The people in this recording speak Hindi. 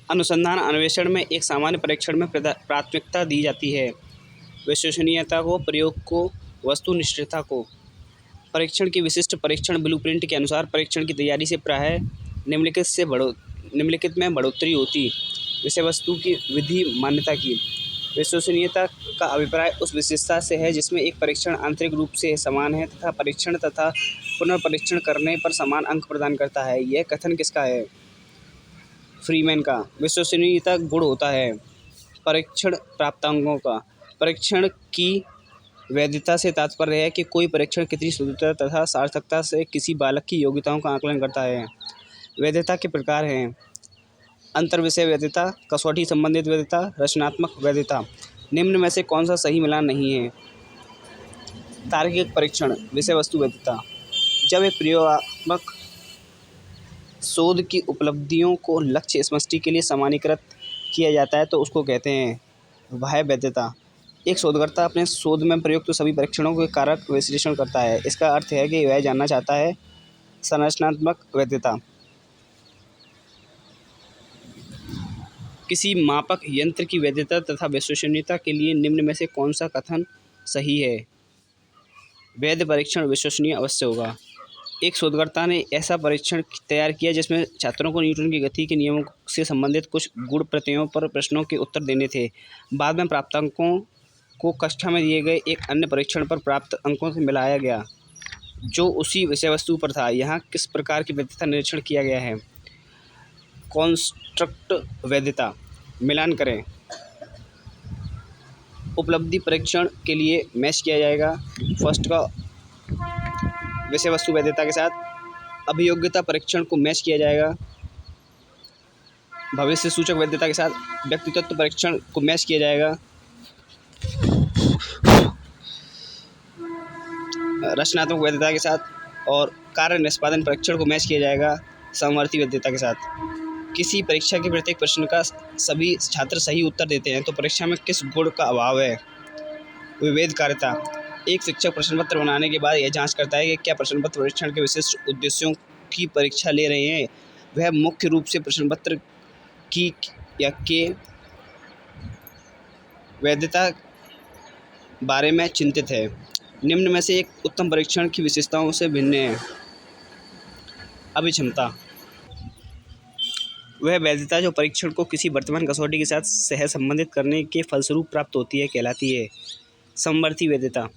अनुसंधान अन्वेषण में एक सामान्य परीक्षण में प्राथमिकता दी जाती है। विश्वसनीयता को, प्रयोग को, वस्तुनिष्ठता को। परीक्षण की विशिष्ट परीक्षण ब्लूप्रिंट के अनुसार परीक्षण की तैयारी से प्रायः निम्नलिखित में बढ़ोतरी होती। विषय वस्तु की विधि मान्यता की। विश्वसनीयता का अभिप्राय उस विशेषता से है जिसमें एक परीक्षण आंतरिक रूप से समान है तथा परीक्षण तथा पुनर्परीक्षण करने पर समान अंक प्रदान करता है। यह कथन किसका है? फ्रीमैन का। विश्वसनीयता गुण होता है परीक्षण प्राप्तांकों का। परीक्षण की वैधता से तात्पर्य है कि कोई परीक्षण कितनी शुद्धता तथा सार्थकता से किसी बालक की योग्यताओं का आकलन करता है। वैधता के प्रकार हैं: अंतर्विषय वैधता, कसौटी संबंधित वैधता, रचनात्मक वैधता। निम्न में से कौन सा सही मिलान नहीं है? तार्किक परीक्षण, विषय वस्तु वैधता। जब एक प्रयोगात्मक शोध की उपलब्धियों को लक्ष्य समष्टि के लिए सामान्यीकृत किया जाता है तो उसको कहते हैं बाह्य वैधता। एक शोधकर्ता अपने शोध में प्रयुक्त सभी परीक्षणों के कारक विश्लेषण करता है। इसका अर्थ है कि वह जानना चाहता है। संरचनात्मक वैधता। किसी मापक यंत्र की वैधता तथा विश्वसनीयता के लिए निम्न में से कौन सा कथन सही है? वैध परीक्षण विश्वसनीय अवश्य होगा। एक शोधकर्ता ने ऐसा परीक्षण तैयार किया जिसमें छात्रों को न्यूटन की गति के नियमों से संबंधित कुछ गुण प्रत्ययों पर प्रश्नों के उत्तर देने थे। बाद में प्राप्तांकों को कक्षा में दिए गए एक अन्य परीक्षण पर प्राप्त अंकों से मिलाया गया जो उसी विषय वस्तु पर था। यहाँ किस प्रकार की वैधता निरीक्षण किया गया है? कॉन्स्ट्रक्ट वैधता। मिलान करें। उपलब्धि परीक्षण के लिए मैच किया जाएगा फर्स्ट का विषय वस्तु वैधता के साथ। अभियोग्यता परीक्षण को मैच किया जाएगा भविष्य सूचक वैधता के साथ। व्यक्तित्व परीक्षण को मैच किया जाएगा रचनात्मक वैधता के साथ। और कार्य निष्पादन परीक्षण को मैच किया जाएगा समवर्ती वैधता के साथ। किसी परीक्षा के प्रत्येक प्रश्न का सभी छात्र सही उत्तर देते हैं तो परीक्षा में किस गुण का अभाव है? विभेदकारिता। एक शिक्षक प्रश्न पत्र बनाने के बाद यह जांच करता है कि क्या प्रश्न पत्र परीक्षण के विशिष्ट उद्देश्यों की परीक्षा ले रहे हैं। वह मुख्य रूप से प्रश्न पत्र की या के वैधता बारे में चिंतित है। निम्न में से एक उत्तम परीक्षण की विशेषताओं से भिन्न है। अभिक्षमता। वह वैधता जो परीक्षण को किसी वर्तमान कसौटी के साथ सह संबंधित करने के फलस्वरूप प्राप्त होती है कहलाती है। समवर्ती वैधता।